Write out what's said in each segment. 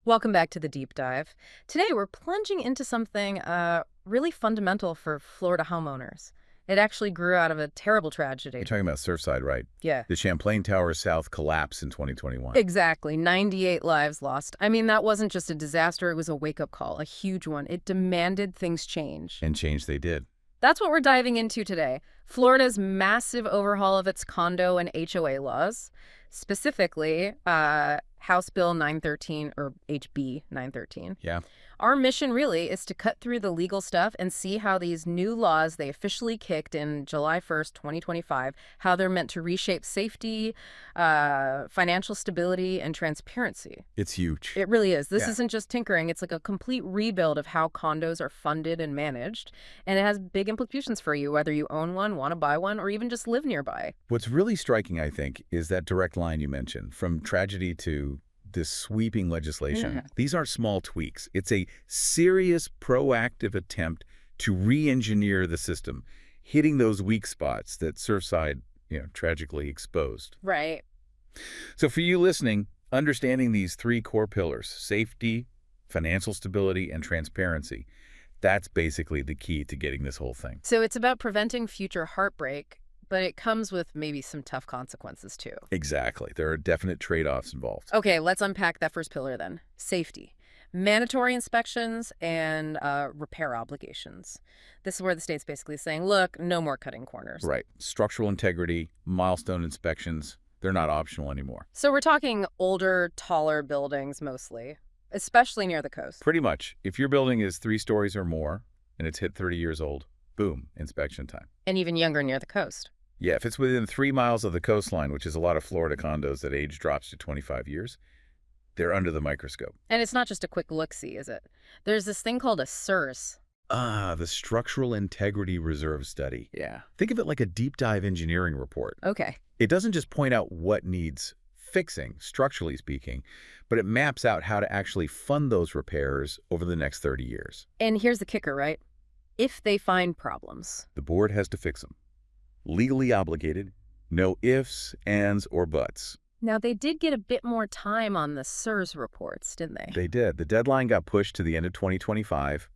Welcome back to the deep dive. Today we're plunging into something really fundamental for Florida homeowners. It actually grew out of a terrible You're tragedy. talking about Surfside, right? Yeah, The Champlain Towers South collapse in 2021. exactly. 98 lives lost. I mean, that wasn't just a disaster, it was a wake-up call, a huge one. It demanded things change. And change they did. That's what we're diving into today. Florida's massive overhaul of its condo and HOA laws, specifically House Bill 913 or HB 913. Yeah. Our mission really is to cut through the legal stuff and see how these new laws they officially kicked in July 1st, 2025, how they're meant to reshape safety, financial stability, and transparency. It's huge. It really is. This Yeah. isn't just tinkering. It's like a complete rebuild of how condos are funded and managed. And it has big implications for you, whether you own one, want to buy one, or even just live nearby. What's really striking, I think, is that direct line you mentioned, from tragedy to this sweeping legislation. Yeah. These aren't small tweaks. It's a serious, proactive attempt to re-engineer the system, hitting those weak spots that Surfside, tragically exposed. Right. So for you listening, understanding these three core pillars, safety, financial stability, and transparency, that's basically the key to getting this whole thing. So it's about preventing future heartbreak, but it comes with maybe some tough consequences too. Exactly. There are definite trade-offs involved. Okay, let's unpack that first pillar then. Safety. Mandatory inspections and repair obligations. This is where the state's basically saying, look, no more cutting corners. Right. Structural integrity, milestone inspections, they're not optional anymore. So we're talking older, taller buildings mostly, especially near the coast. Pretty much. If your building is 3 stories or more and it's hit 30 years old, boom, inspection time. And even younger near the coast. Yeah, if it's within 3 miles of the coastline, which is a lot of Florida condos that age drops to 25 years, they're under the microscope. And it's not just a quick look-see, is it? There's this thing called a SIRS. The Structural Integrity Reserve Study. Yeah. Think of it like a deep dive engineering report. Okay. It doesn't just point out what needs fixing, structurally speaking, but it maps out how to actually fund those repairs over the next 30 years. And here's the kicker, right? If they find problems. The board has to fix them. Legally obligated, no ifs, ands, or buts. Now, they did get a bit more time on the SIRS reports, didn't they? They did. The deadline got pushed to the end of 2025,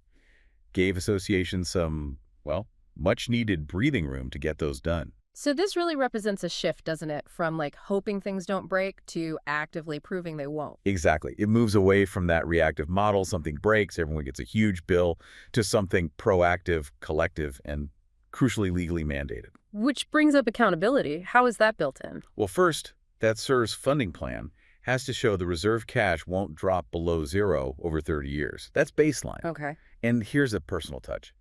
gave associations some, well, much-needed breathing room to get those done. So this really represents a shift, doesn't it? From like hoping things don't break to actively proving they won't. Exactly. It moves away from that reactive model, something breaks, everyone gets a huge bill, to something proactive, collective, and crucially legally mandated. Which brings up accountability. How is that built in? Well, first, that SIRS funding plan has to show the reserve cash won't drop below 0 over 30 years. That's baseline. Okay. And here's a personal touch.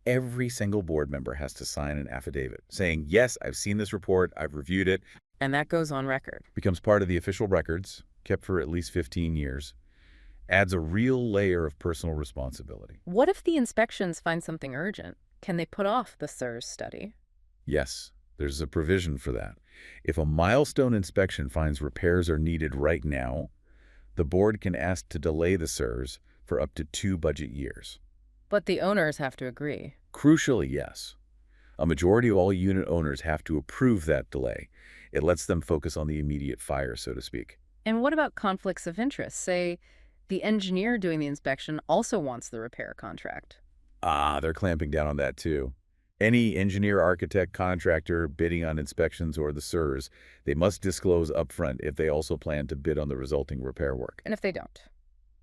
Every single board member has to sign an affidavit saying, yes, I've seen this report, I've reviewed it. And that goes on record. Becomes part of the official records, kept for at least 15 years. Adds a real layer of personal responsibility. What if the inspections find something urgent? Can they put off the SIRS study? Yes, there's a provision for that. If a milestone inspection finds repairs are needed right now, the board can ask to delay the SIRS for up to 2 budget years. But the owners have to agree. Crucially, yes. A majority of all unit owners have to approve that delay. It lets them focus on the immediate fire, so to speak. And what about conflicts of interest? Say the engineer doing the inspection also wants the repair contract. They're clamping down on that too. Any engineer, architect, contractor bidding on inspections or the SIRS, they must disclose upfront if they also plan to bid on the resulting repair work. And if they don't?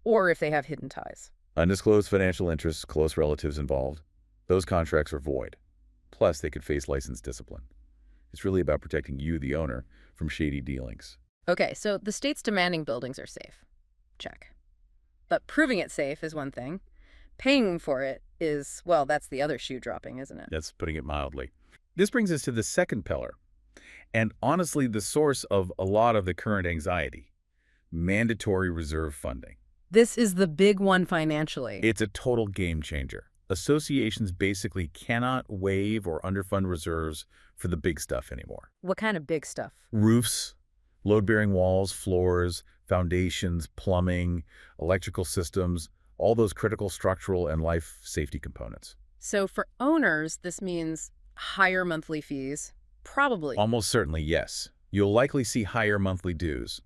Or if they have hidden ties? Undisclosed financial interests, close relatives involved, those contracts are void. Plus, they could face license discipline. It's really about protecting you, the owner, from shady dealings. Okay, so the state's demanding buildings are safe. Check. But proving it safe is one thing. Paying for it is, well, that's the other shoe dropping, isn't it? That's putting it mildly. This brings us to the second pillar, and honestly the source of a lot of the current anxiety: mandatory reserve funding. This is the big one financially. It's a total game changer. Associations basically cannot waive or underfund reserves for the big stuff anymore. What kind of big stuff? Roofs, load-bearing walls, floors, foundations, plumbing, electrical systems, all those critical structural and life safety components. So for owners, this means higher monthly fees, probably. Almost certainly, yes. You'll likely see higher monthly dues.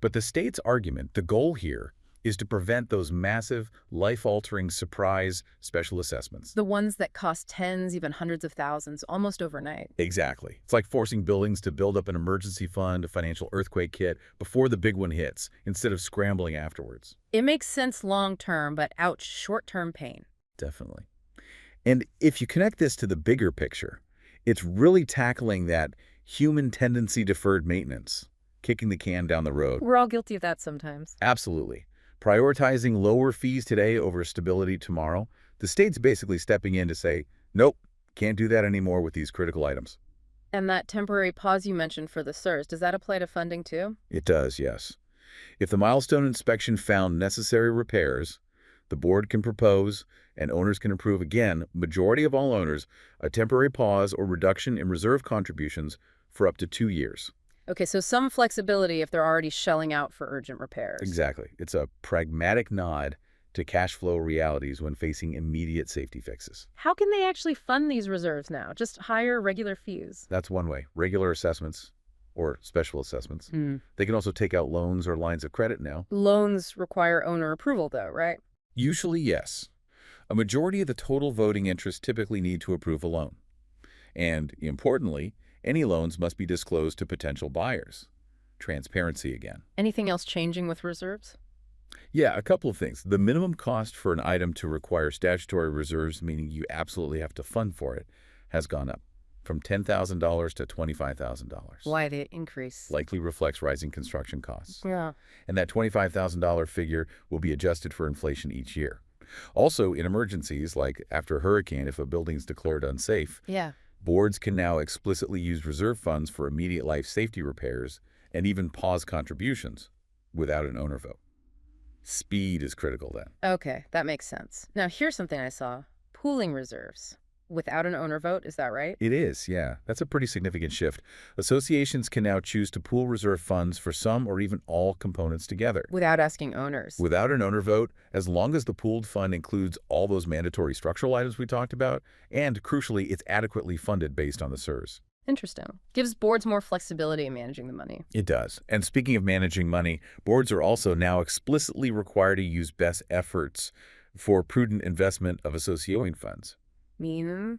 But the state's argument, the goal here, is to prevent those massive, life-altering surprise special assessments. The ones that cost tens, even hundreds of thousands, almost overnight. Exactly. It's like forcing buildings to build up an emergency fund, a financial earthquake kit, before the big one hits, instead of scrambling afterwards. It makes sense long-term, but ouch, short-term pain. Definitely. And if you connect this to the bigger picture, it's really tackling that human tendency deferred maintenance, kicking the can down the road. We're all guilty of that sometimes. Absolutely. Prioritizing lower fees today over stability tomorrow. The state's basically stepping in to say, nope, can't do that anymore with these critical items. And that temporary pause you mentioned for the CSRS, does that apply to funding too? It does, yes. If the milestone inspection found necessary repairs, the board can propose and owners can approve again, majority of all owners, a temporary pause or reduction in reserve contributions for up to 2 years. Okay, so some flexibility if they're already shelling out for urgent repairs. Exactly. It's a pragmatic nod to cash flow realities when facing immediate safety fixes. How can they actually fund these reserves now? Just higher regular fees? That's one way. Regular assessments or special assessments. They can also take out loans or lines of credit now. Loans require owner approval though, right? Usually, yes. A majority of the total voting interests typically need to approve a loan. And importantly, any loans must be disclosed to potential buyers. Transparency again. Anything else changing with reserves? Yeah, a couple of things. The minimum cost for an item to require statutory reserves, meaning you absolutely have to fund for it, has gone up from $10,000 to $25,000. Why the increase? Likely reflects rising construction costs. Yeah. And that $25,000 figure will be adjusted for inflation each year. Also, in emergencies, like after a hurricane, if a building is declared unsafe, Yeah. boards can now explicitly use reserve funds for immediate life safety repairs and even pause contributions without an owner vote. Speed is critical then. Okay, that makes sense. Now here's something I saw. Pooling reserves. Without an owner vote, is that right? It is, yeah. That's a pretty significant shift. Associations can now choose to pool reserve funds for some or even all components together. Without asking owners. Without an owner vote, as long as the pooled fund includes all those mandatory structural items we talked about, and crucially, it's adequately funded based on the CSRS. Interesting. Gives boards more flexibility in managing the money. It does. And speaking of managing money, boards are also now explicitly required to use best efforts for prudent investment of associating funds. Meaning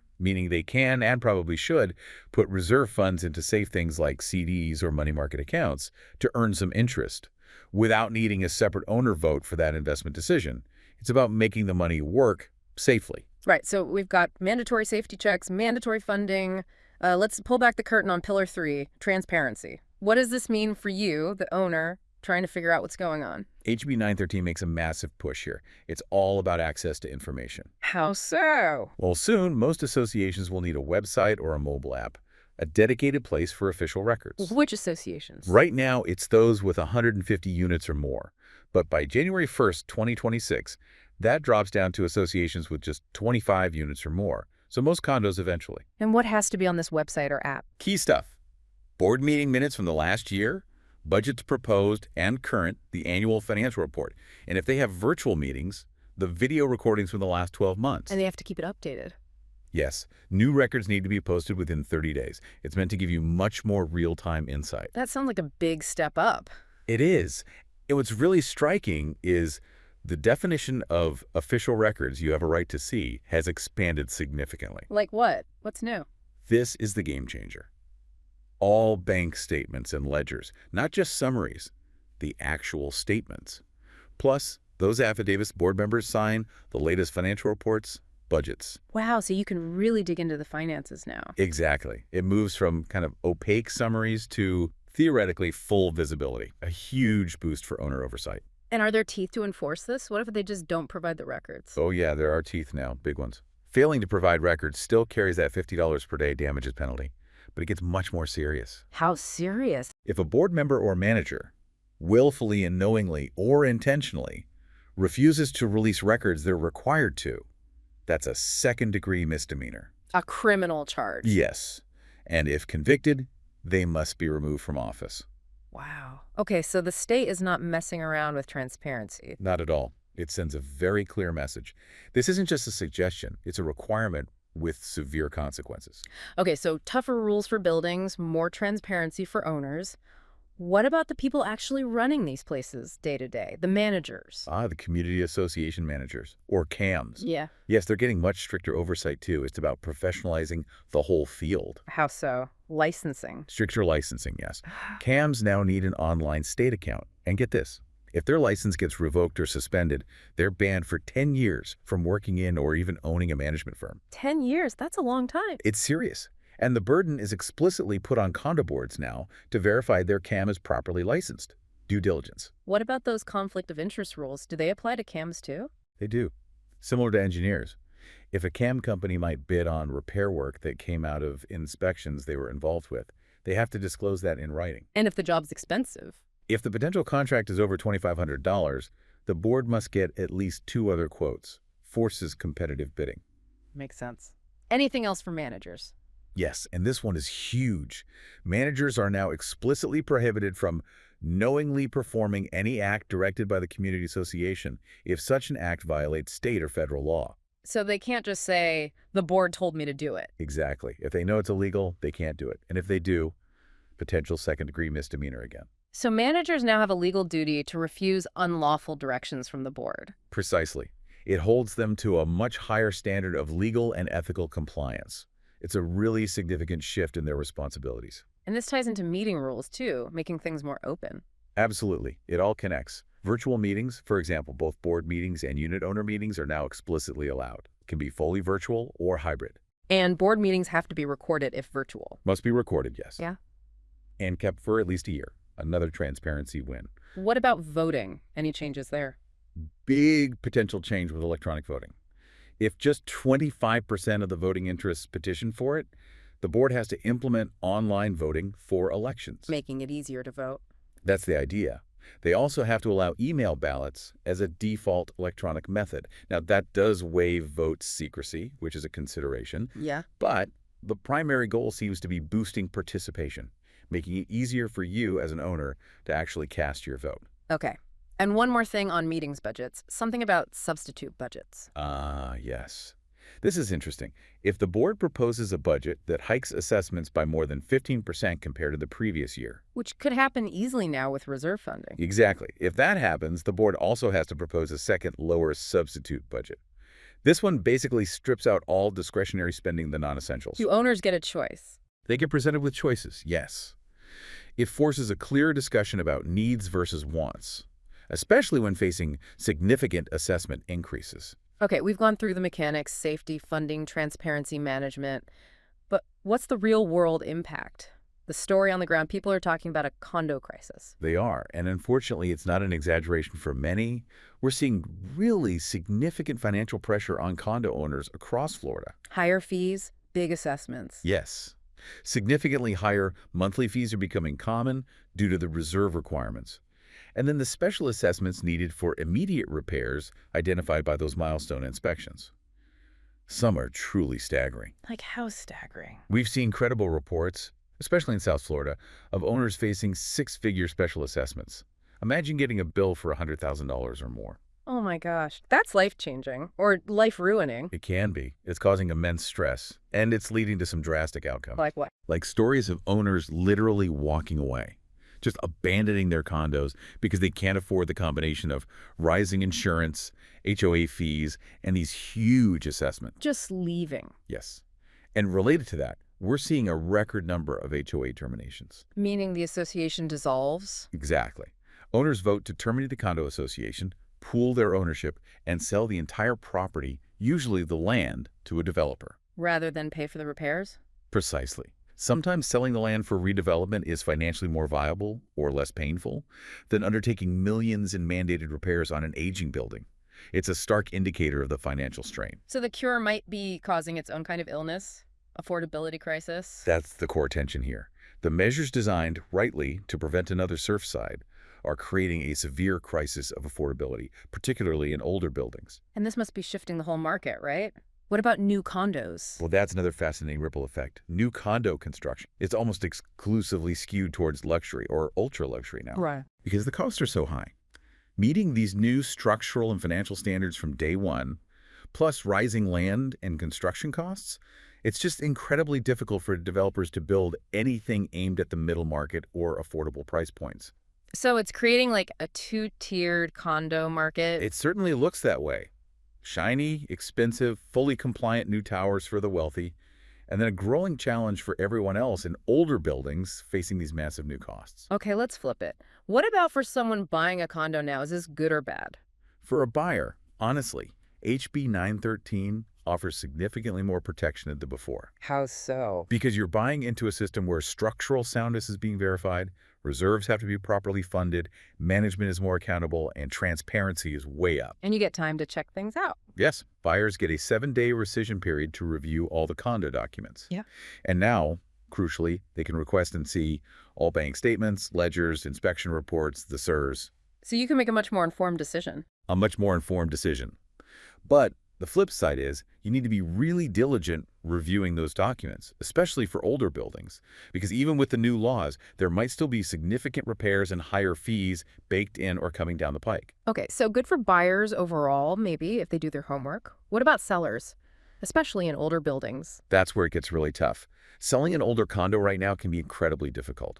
they can and probably should put reserve funds into safe things like CDs or money market accounts to earn some interest without needing a separate owner vote for that investment decision. It's about making the money work safely. Right. So we've got mandatory safety checks, mandatory funding. Let's pull back the curtain on pillar 3, transparency. What does this mean for you, the owner, trying to figure out what's going on? HB 913 makes a massive push here. It's all about access to information. How so? Well, soon, most associations will need a website or a mobile app, a dedicated place for official records. Which associations? Right now, it's those with 150 units or more. But by January 1st, 2026, that drops down to associations with just 25 units or more. So most condos eventually. And what has to be on this website or app? Key stuff. Board meeting minutes from the last year, budgets proposed and current, the annual financial report. And if they have virtual meetings, the video recordings from the last 12 months. And they have to keep it updated. Yes, new records need to be posted within 30 days. It's meant to give you much more real-time insight. That sounds like a big step up. It is. And what's really striking is the definition of official records you have a right to see has expanded significantly. Like what? What's new? This is the game changer. All bank statements and ledgers, not just summaries, the actual statements. Plus, those affidavits board members sign, the latest financial reports, budgets. Wow, so you can really dig into the finances now. Exactly. It moves from kind of opaque summaries to theoretically full visibility, a huge boost for owner oversight. And are there teeth to enforce this? What if they just don't provide the records? Oh yeah, there are teeth now, big ones. Failing to provide records still carries that $50 per day damages penalty, but it gets much more serious. How serious? If a board member or manager, willfully and knowingly or intentionally, refuses to release records they're required to, that's a second-degree misdemeanor. A criminal charge. Yes. And if convicted, they must be removed from office. Wow. Okay, so the state is not messing around with transparency. Not at all. It sends a very clear message. This isn't just a suggestion. It's a requirement with severe consequences. Okay, so tougher rules for buildings, more transparency for owners. What about the people actually running these places day to day, the managers? Ah, the community association managers, or CAMs. Yeah. Yes, they're getting much stricter oversight, too. It's about professionalizing the whole field. How so? Licensing. Stricter licensing, yes. CAMs now need an online state account. And get this, if their license gets revoked or suspended, they're banned for 10 years from working in or even owning a management firm. 10 years? That's a long time. It's serious. And the burden is explicitly put on condo boards now to verify their CAM is properly licensed. Due diligence. What about those conflict of interest rules? Do they apply to CAMs too? They do. Similar to engineers. If a CAM company might bid on repair work that came out of inspections they were involved with, they have to disclose that in writing. And if the job's expensive? If the potential contract is over $2,500, the board must get at least 2 other quotes. Forces competitive bidding. Makes sense. Anything else for managers? Yes, and this one is huge. Managers are now explicitly prohibited from knowingly performing any act directed by the community association if such an act violates state or federal law. So they can't just say, the board told me to do it. Exactly. If they know it's illegal, they can't do it. And if they do, potential second-degree misdemeanor again. So managers now have a legal duty to refuse unlawful directions from the board. Precisely. It holds them to a much higher standard of legal and ethical compliance. It's a really significant shift in their responsibilities. And this ties into meeting rules, too, making things more open. Absolutely. It all connects. Virtual meetings, for example, both board meetings and unit owner meetings are now explicitly allowed. Can be fully virtual or hybrid. And board meetings have to be recorded if virtual. Must be recorded, yes. Yeah. And kept for at least a year. Another transparency win. What about voting? Any changes there? Big potential change with electronic voting. If just 25% of the voting interests petition for it, the board has to implement online voting for elections. Making it easier to vote. That's the idea. They also have to allow email ballots as a default electronic method. Now, that does waive vote secrecy, which is a consideration. Yeah. But the primary goal seems to be boosting participation, making it easier for you as an owner to actually cast your vote. Okay. And one more thing on meetings budgets, something about substitute budgets. Yes. This is interesting. If the board proposes a budget that hikes assessments by more than 15% compared to the previous year. Which could happen easily now with reserve funding. Exactly. If that happens, the board also has to propose a second lower substitute budget. This one basically strips out all discretionary spending, the non-essentials. Do owners get a choice? They get presented with choices, yes. It forces a clear discussion about needs versus wants, especially when facing significant assessment increases. Okay, we've gone through the mechanics, safety, funding, transparency, management. But what's the real-world impact? The story on the ground, people are talking about a condo crisis. They are, and unfortunately, it's not an exaggeration for many. We're seeing really significant financial pressure on condo owners across Florida. Higher fees, big assessments. Yes. Significantly higher monthly fees are becoming common due to the reserve requirements. And then the special assessments needed for immediate repairs identified by those milestone inspections. Some are truly staggering. Like how staggering? We've seen credible reports, especially in South Florida, of owners facing 6-figure special assessments. Imagine getting a bill for $100,000 or more. Oh my gosh, that's life-changing or life-ruining. It can be. It's causing immense stress, and it's leading to some drastic outcomes. Like what? Like stories of owners literally walking away, just abandoning their condos because they can't afford the combination of rising insurance, HOA fees, and these huge assessments. Just leaving. Yes. And related to that, we're seeing a record number of HOA terminations. Meaning the association dissolves? Exactly. Owners vote to terminate the condo association, pool their ownership, and sell the entire property, usually the land, to a developer. Rather than pay for the repairs? Precisely. Sometimes selling the land for redevelopment is financially more viable or less painful than undertaking millions in mandated repairs on an aging building. It's a stark indicator of the financial strain. So the cure might be causing its own kind of illness? Affordability crisis? That's the core tension here. The measures designed, rightly, to prevent another Surfside are creating a severe crisis of affordability, particularly in older buildings. And this must be shifting the whole market, right? What about new condos? Well, that's another fascinating ripple effect. New condo construction. It's almost exclusively skewed towards luxury or ultra-luxury now. Right. Because the costs are so high. Meeting these new structural and financial standards from day one, plus rising land and construction costs, It's just incredibly difficult for developers to build anything aimed at the middle market or affordable price points. So it's creating like a two-tiered condo market. It certainly looks that way. Shiny, expensive, fully compliant new towers for the wealthy, and then a growing challenge for everyone else in older buildings facing these massive new costs. Okay, let's flip it. What about for someone buying a condo now? Is this good or bad? For a buyer, honestly, HB 913 offers significantly more protection than before. How so? Because you're buying into a system where structural soundness is being verified, reserves have to be properly funded, management is more accountable, and transparency is way up. And you get time to check things out. Yes, buyers get a 7-day rescission period to review all the condo documents. Yeah. And now, crucially, they can request and see all bank statements, ledgers, inspection reports, the SIRs. So you can make a much more informed decision. A much more informed decision. But the flip side is you need to be really diligent reviewing those documents, especially for older buildings, because even with the new laws, there might still be significant repairs and higher fees baked in or coming down the pike. Okay, so good for buyers overall, maybe, if they do their homework. What about sellers, especially in older buildings? That's where it gets really tough. Selling an older condo right now can be incredibly difficult.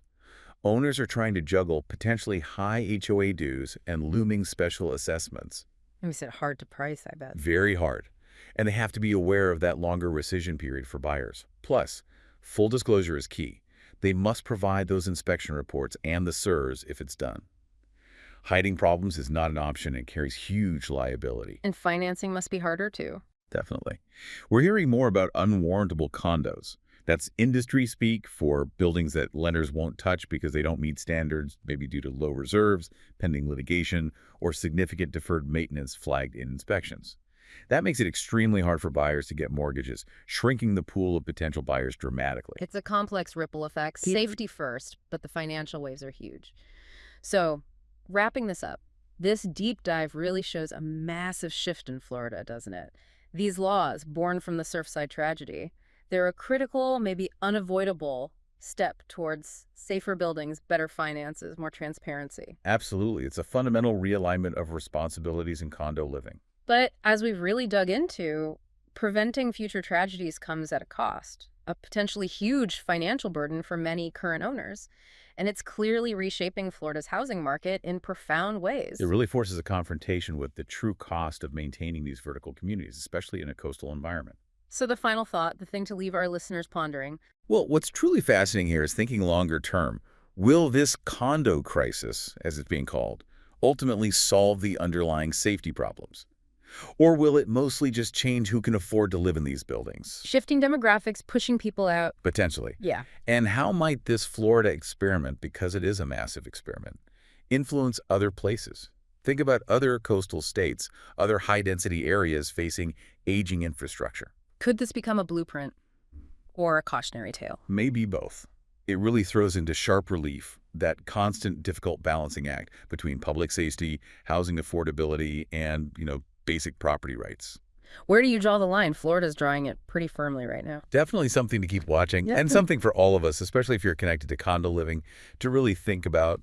Owners are trying to juggle potentially high HOA dues and looming special assessments. And we said hard to price, I bet. Very hard. And they have to be aware of that longer rescission period for buyers. Plus, full disclosure is key. They must provide those inspection reports and the SIRs if it's done. Hiding problems is not an option and carries huge liability. And financing must be harder, too. Definitely. We're hearing more about unwarrantable condos. That's industry speak for buildings that lenders won't touch because they don't meet standards, maybe due to low reserves, pending litigation, or significant deferred maintenance flagged in inspections. That makes it extremely hard for buyers to get mortgages, shrinking the pool of potential buyers dramatically. It's a complex ripple effect. Safety first, but the financial waves are huge. So, wrapping this up, this deep dive really shows a massive shift in Florida, doesn't it? These laws, born from the Surfside tragedy, they're a critical, maybe unavoidable step towards safer buildings, better finances, more transparency. Absolutely. It's a fundamental realignment of responsibilities in condo living. But as we've really dug into, preventing future tragedies comes at a cost, a potentially huge financial burden for many current owners. And it's clearly reshaping Florida's housing market in profound ways. It really forces a confrontation with the true cost of maintaining these vertical communities, especially in a coastal environment. So the final thought, the thing to leave our listeners pondering. Well, what's truly fascinating here is thinking longer term. Will this condo crisis, as it's being called, ultimately solve the underlying safety problems? Or will it mostly just change who can afford to live in these buildings? Shifting demographics, pushing people out. Potentially. Yeah. And how might this Florida experiment, because it is a massive experiment, influence other places? Think about other coastal states, other high-density areas facing aging infrastructure. Could this become a blueprint or a cautionary tale? Maybe both. It really throws into sharp relief that constant, difficult balancing act between public safety, housing affordability, and, basic property rights. Where do you draw the line? Florida's drawing it pretty firmly right now. Definitely something to keep watching, Yeah. and something for all of us, especially if you're connected to condo living, to really think about